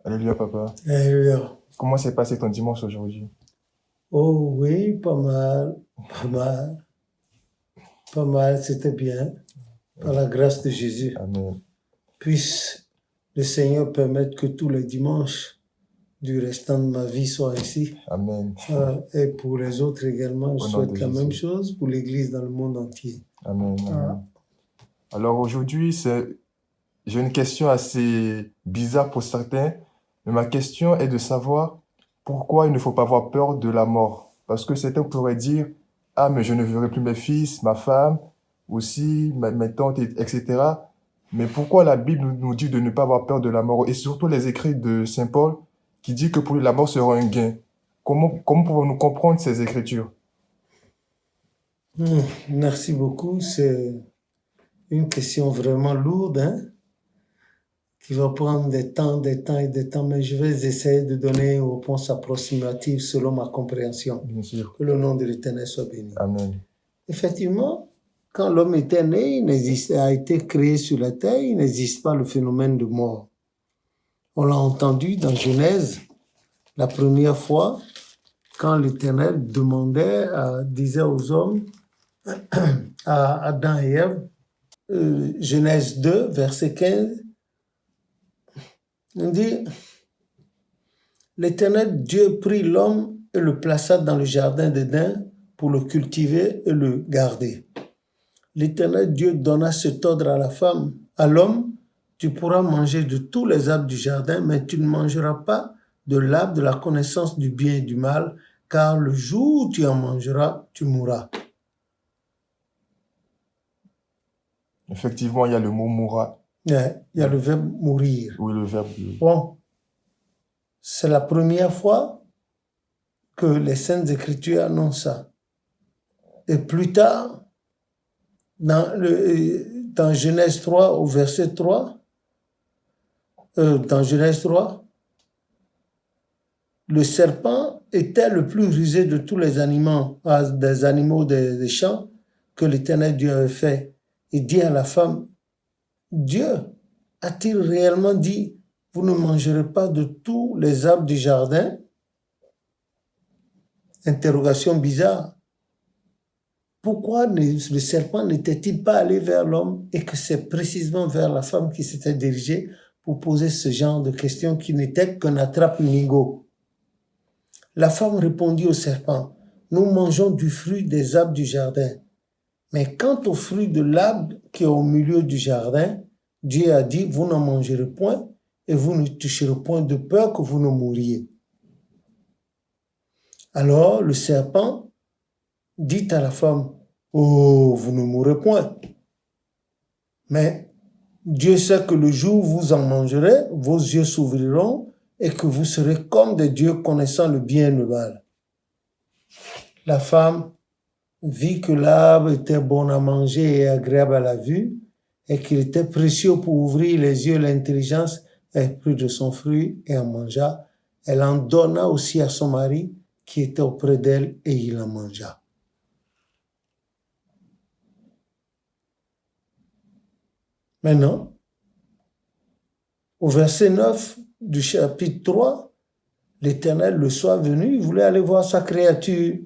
Alléluia, papa. Alléluia. Comment s'est passé ton dimanche aujourd'hui? Oh oui, pas mal, pas mal, c'était bien, par la grâce de Jésus. Amen. Puisse le Seigneur permettre que tous les dimanches du restant de ma vie soient ainsi. Amen. Et pour les autres également, je Au nom de souhaite la même Jésus. chose pour l'Église dans le monde entier. Amen. Amen. Alors aujourd'hui, j'ai une question assez bizarre pour certains, mais ma question est de savoir pourquoi il ne faut pas avoir peur de la mort. Parce que certains pourraient dire, ah, mais je ne verrai plus mes fils, ma femme, aussi mes tantes, etc. Mais pourquoi la Bible nous dit de ne pas avoir peur de la mort? Et surtout les écrits de Saint Paul qui dit que pour lui, la mort sera un gain. Comment pouvons-nous comprendre ces écritures? Merci beaucoup, c'est une question vraiment lourde, hein, qui va prendre des temps, mais je vais essayer de donner une réponse approximative selon ma compréhension. Bien sûr. Que le nom de l'Éternel soit béni. Amen. Effectivement, quand l'homme était né, a été créé sur la terre, il n'existe pas le phénomène de mort. On l'a entendu dans Genèse, la première fois, quand l'Éternel disait aux hommes, à Adam et Ève, Genèse 2, verset 15, on dit, l'Éternel Dieu prit l'homme et le plaça dans le jardin d'Éden pour le cultiver et le garder. L'Éternel Dieu donna cet ordre à l'homme, tu pourras manger de tous les arbres du jardin, mais tu ne mangeras pas de l'arbre de la connaissance du bien et du mal, car le jour où tu en mangeras, tu mourras. Effectivement, il y a le mot mourra. Il y a le verbe mourir. Oui, le verbe. Bon, c'est la première fois que les Saintes Écritures annoncent ça. Et plus tard, dans Genèse 3, au verset 3, dans Genèse 3, le serpent était le plus rusé de tous les animaux, des champs que l'Éternel Dieu avait fait. Il dit à la femme, Dieu a-t-il réellement dit, vous ne mangerez pas de tous les arbres du jardin? Interrogation bizarre. Pourquoi le serpent n'était-il pas allé vers l'homme et que c'est précisément vers la femme qui s'était dirigé pour poser ce genre de questions qui n'était qu'un attrape-nigo? La femme répondit au serpent, nous mangeons du fruit des arbres du jardin. Mais quant au fruit de l'arbre qui est au milieu du jardin, Dieu a dit, vous n'en mangerez point et vous ne toucherez point de peur que vous ne mouriez. Alors le serpent dit à la femme, oh, vous ne mourrez point. Mais Dieu sait que le jour où vous en mangerez, vos yeux s'ouvriront et que vous serez comme des dieux connaissant le bien et le mal. La femme vit que l'arbre était bon à manger et agréable à la vue, et qu'il était précieux pour ouvrir les yeux et l'intelligence, elle prit de son fruit et en mangea. Elle en donna aussi à son mari qui était auprès d'elle et il en mangea. Maintenant, au verset 9 du chapitre 3, l'Éternel, le soir venu, il voulait aller voir sa créature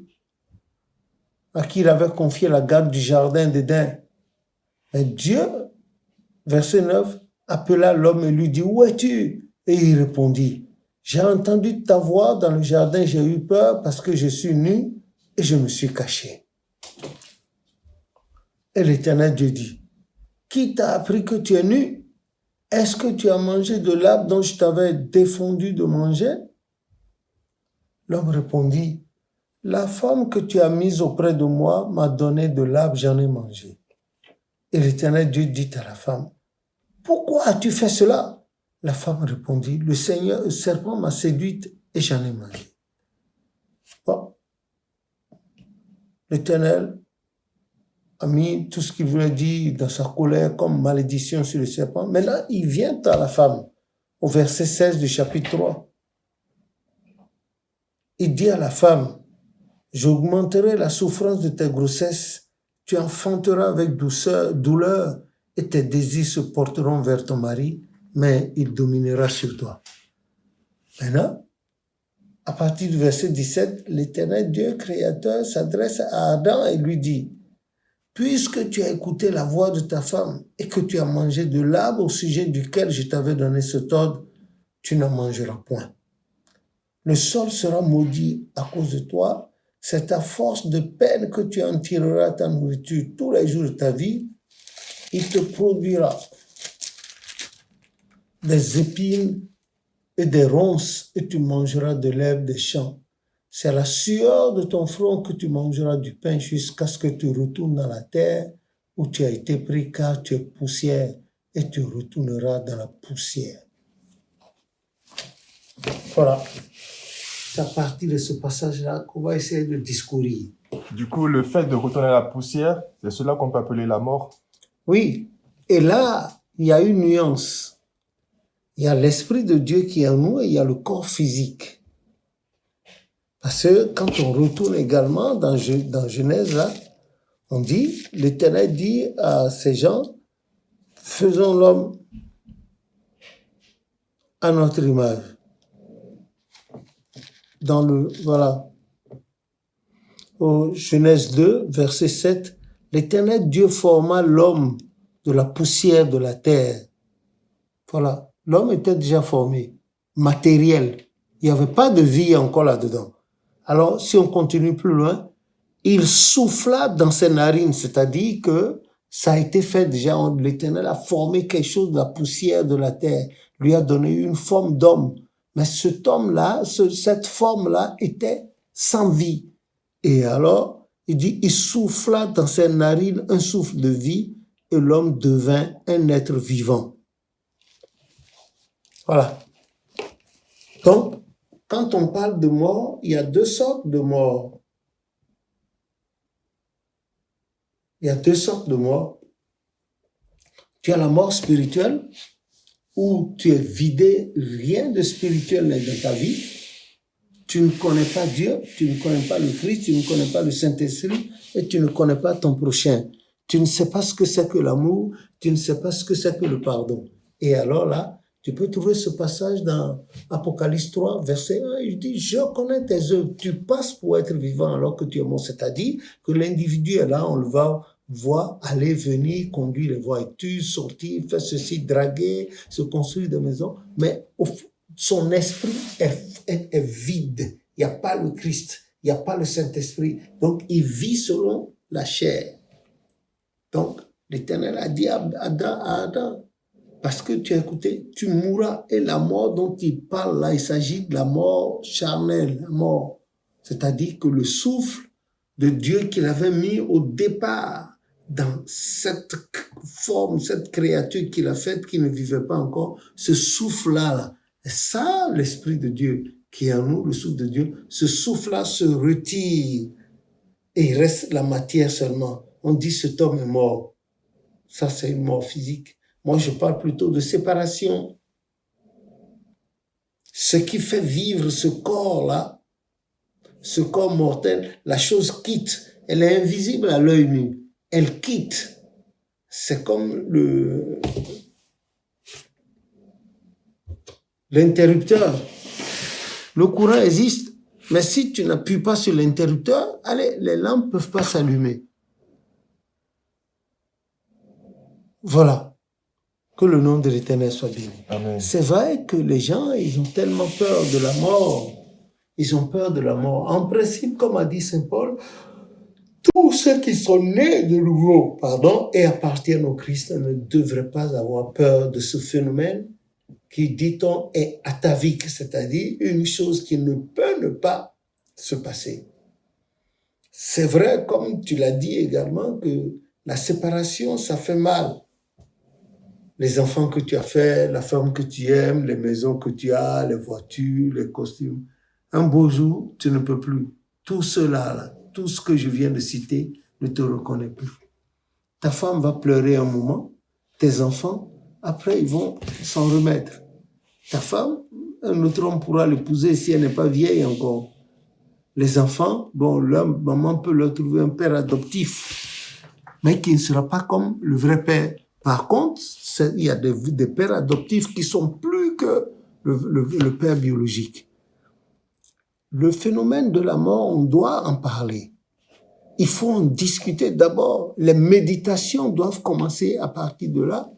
à qui il avait confié la garde du jardin d'Éden. Et Dieu, verset 9, appela l'homme et lui dit, où es-tu? Et il répondit, j'ai entendu ta voix dans le jardin, j'ai eu peur parce que je suis nu et je me suis caché. Et l'Éternel Dieu dit, qui t'a appris que tu es nu? Est-ce que tu as mangé de l'arbre dont je t'avais défendu de manger? L'homme répondit, la femme que tu as mise auprès de moi m'a donné de l'arbre, j'en ai mangé. Et l'Éternel Dieu dit à la femme, pourquoi as-tu fait cela? La femme répondit, le serpent m'a séduite et j'en ai mangé. Bon. L'Éternel a mis tout ce qu'il voulait dire dans sa colère comme malédiction sur le serpent. Maintenant, il vient à la femme, au verset 16 du chapitre 3. Il dit à la femme, j'augmenterai la souffrance de tes grossesses, tu enfanteras avec douleur, et tes désirs se porteront vers ton mari, mais il dominera sur toi. Maintenant, à partir du verset 17, l'Éternel Dieu créateur s'adresse à Adam et lui dit, « Puisque tu as écouté la voix de ta femme et que tu as mangé de l'arbre au sujet duquel je t'avais donné cet ordre, tu n'en mangeras point. Le sol sera maudit à cause de toi, c'est à force de peine que tu en tireras ta nourriture tous les jours de ta vie. Il te produira des épines et des ronces et tu mangeras de l'herbe des champs. C'est à la sueur de ton front que tu mangeras du pain jusqu'à ce que tu retournes dans la terre où tu as été pris car tu es poussière et tu retourneras dans la poussière. » Voilà. C'est à partir de ce passage-là qu'on va essayer de discourir. Du coup, le fait de retourner à la poussière, c'est cela qu'on peut appeler la mort. Oui. Et là, il y a une nuance. Il y a l'Esprit de Dieu qui est en nous et il y a le corps physique. Parce que quand on retourne également dans Genèse, là, on dit, l'Éternel dit à ces gens, faisons l'homme à notre image. Voilà. Au Genèse 2, verset 7, l'Éternel Dieu forma l'homme de la poussière de la terre. Voilà. L'homme était déjà formé, matériel. Il n'y avait pas de vie encore là-dedans. Alors, si on continue plus loin, il souffla dans ses narines, c'est-à-dire que ça a été fait déjà, l'Éternel a formé quelque chose de la poussière de la terre, lui a donné une forme d'homme. Mais cet homme-là, cette forme-là était sans vie. Et alors, il dit, il souffla dans ses narines un souffle de vie et l'homme devint un être vivant. Voilà. Donc, quand on parle de mort, il y a deux sortes de morts. Il y a deux sortes de morts. Tu as la mort spirituelle, où tu es vidé, rien de spirituel n'est dans ta vie. Tu ne connais pas Dieu, tu ne connais pas le Christ, tu ne connais pas le Saint-Esprit et tu ne connais pas ton prochain. Tu ne sais pas ce que c'est que l'amour, tu ne sais pas ce que c'est que le pardon. Et alors là, tu peux trouver ce passage dans Apocalypse 3, verset 1, il dit, « Je connais tes œuvres, tu passes pour être vivant alors que tu es mort. » C'est-à-dire que l'individu est là, on le va voir aller, venir, conduire les voitures, sortir, faire ceci, draguer, se construire des maisons, mais son esprit est vide. Il n'y a pas le Christ, il n'y a pas le Saint-Esprit. Donc, il vit selon la chair. Donc, l'Éternel a dit à Adam, parce que tu as écouté, tu mourras. Et la mort dont il parle là, il s'agit de la mort charnelle, la mort. C'est-à-dire que le souffle de Dieu qu'il avait mis au départ dans cette forme, cette créature qu'il a faite, qui ne vivait pas encore, ce souffle-là, et ça, l'Esprit de Dieu qui est en nous, le souffle de Dieu, ce souffle-là se retire et il reste la matière seulement. On dit cet homme est mort. Ça, c'est une mort physique. Moi, je parle plutôt de séparation. Ce qui fait vivre ce corps-là, ce corps mortel, la chose quitte. Elle est invisible à l'œil nu. Elle quitte. C'est comme l'interrupteur. Le courant existe, mais si tu n'appuies pas sur l'interrupteur, allez, les lampes ne peuvent pas s'allumer. Voilà. Que le nom de l'Éternel soit béni. Amen. C'est vrai que les gens, ils ont tellement peur de la mort. Ils ont peur de la mort. En principe, comme a dit Saint Paul, tous ceux qui sont nés de nouveau, et appartiennent au Christ ne devraient pas avoir peur de ce phénomène qui, dit-on, est atavique, c'est-à-dire une chose qui ne peut ne pas se passer. C'est vrai, comme tu l'as dit également, que la séparation, ça fait mal. Les enfants que tu as faits, la femme que tu aimes, les maisons que tu as, les voitures, les costumes. Un beau jour, tu ne peux plus. Tout cela, là, tout ce que je viens de citer, ne te reconnaît plus. Ta femme va pleurer un moment, tes enfants, après, ils vont s'en remettre. Ta femme, un autre homme pourra l'épouser si elle n'est pas vieille encore. Les enfants, leur maman peut leur trouver un père adoptif, mais qui ne sera pas comme le vrai père. Par contre, il y a des pères adoptifs qui sont plus que le père biologique. Le phénomène de la mort, on doit en parler. Il faut en discuter d'abord. Les méditations doivent commencer à partir de là.